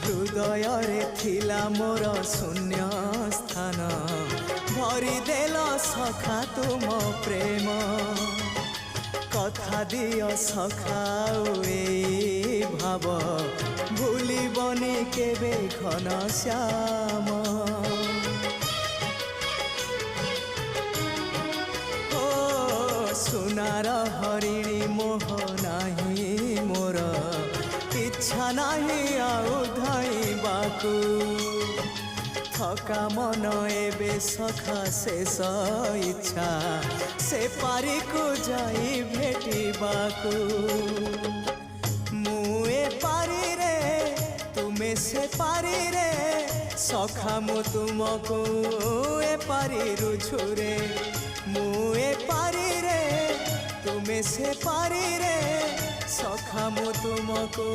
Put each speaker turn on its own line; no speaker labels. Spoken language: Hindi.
हृदय थिला मोर शून्य स्थान भरी देल सखा तुम प्रेम कथा दियो सखाओ ए भाव भूलिबनी केबे घन श्याम ओ सुनार हरिणी मोह नाही मोर इच्छा नाही आउ धाइबाकू थका मन एबे सखा शेष इच्छा से पारी को जाई भेटिबाकू मुए पारी रे तुमे से पारी रे सखा मु तुमको ए पारी रुझुरे मुए पारी रे तुमे से पारी रे सखा मु तुमको।